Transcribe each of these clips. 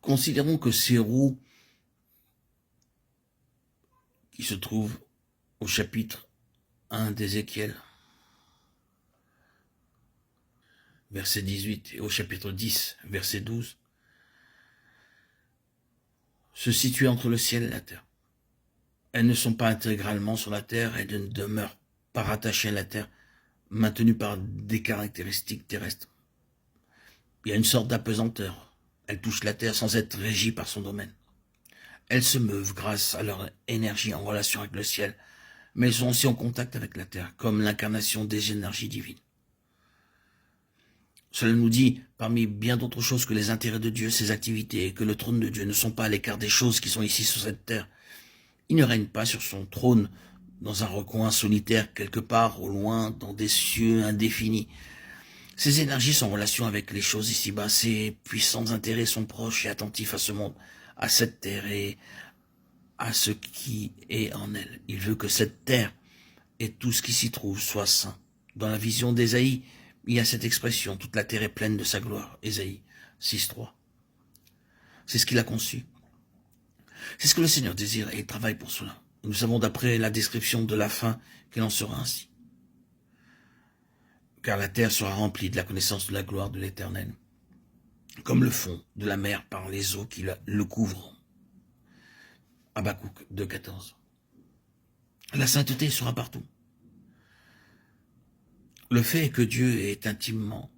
Considérons que ces roues qui se trouvent au chapitre 1 d'Ézéchiel, verset 18, et au chapitre 10, verset 12, se situent entre le ciel et la terre. Elles ne sont pas intégralement sur la terre et ne demeurent pas rattachées à la terre, maintenues par des caractéristiques terrestres. Il y a une sorte d'apesanteur. Elles touchent la terre sans être régies par son domaine. Elles se meuvent grâce à leur énergie en relation avec le ciel, mais elles sont aussi en contact avec la terre, comme l'incarnation des énergies divines. Cela nous dit, parmi bien d'autres choses, que les intérêts de Dieu, ses activités, et que le trône de Dieu ne sont pas à l'écart des choses qui sont ici sur cette terre. Il ne règne pas sur son trône dans un recoin solitaire quelque part au loin, dans des cieux indéfinis. Ses énergies sont en relation avec les choses ici-bas. Ses puissants intérêts sont proches et attentifs à ce monde, à cette terre et à ce qui est en elle. Il veut que cette terre et tout ce qui s'y trouve soit saint. Dans la vision d'Ésaïe, il y a cette expression, toute la terre est pleine de sa gloire. Ésaïe 6.3. C'est ce qu'il a conçu. C'est ce que le Seigneur désire et il travaille pour cela. Nous savons d'après la description de la fin qu'il en sera ainsi. Car la terre sera remplie de la connaissance de la gloire de l'Éternel, comme le fond de la mer par les eaux qui le couvrent. Habakkuk 2.14. La sainteté sera partout. Le fait est que Dieu est intimement,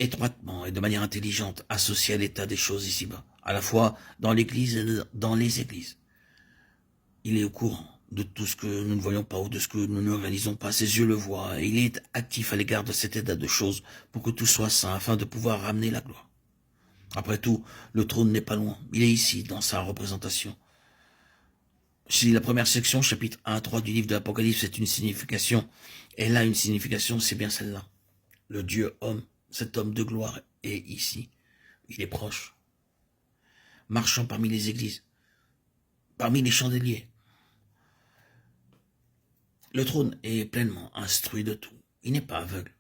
étroitement et de manière intelligente associé à l'état des choses ici-bas, à la fois dans l'Église et dans les églises. Il est au courant de tout ce que nous ne voyons pas ou de ce que nous ne réalisons pas. Ses yeux le voient et il est actif à l'égard de cet état de choses pour que tout soit saint afin de pouvoir ramener la gloire. Après tout, le trône n'est pas loin. Il est ici dans sa représentation. Si la première section, chapitre 1 à 3 du livre de l'Apocalypse, c'est une signification, elle a une signification, c'est bien celle-là. Le Dieu homme, cet homme de gloire est ici. Il est proche. Marchant parmi les églises, parmi les chandeliers. Le trône est pleinement instruit de tout. Il n'est pas aveugle.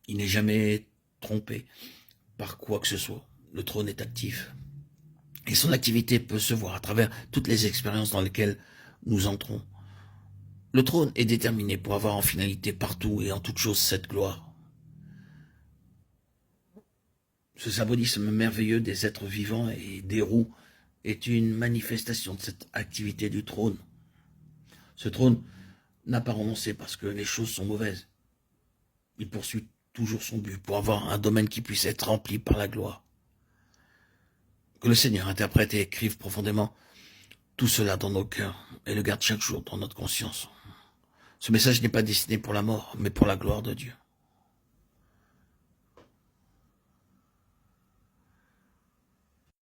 Il n'est jamais trompé par quoi que ce soit. Le trône est actif. Et son activité peut se voir à travers toutes les expériences dans lesquelles nous entrons. Le trône est déterminé pour avoir en finalité partout et en toute chose cette gloire. Ce symbolisme merveilleux des êtres vivants et des roues est une manifestation de cette activité du trône. Ce trône n'a pas renoncé parce que les choses sont mauvaises. Il poursuit toujours son but pour avoir un domaine qui puisse être rempli par la gloire. Que le Seigneur interprète et écrive profondément tout cela dans nos cœurs et le garde chaque jour dans notre conscience. Ce message n'est pas destiné pour la mort, mais pour la gloire de Dieu.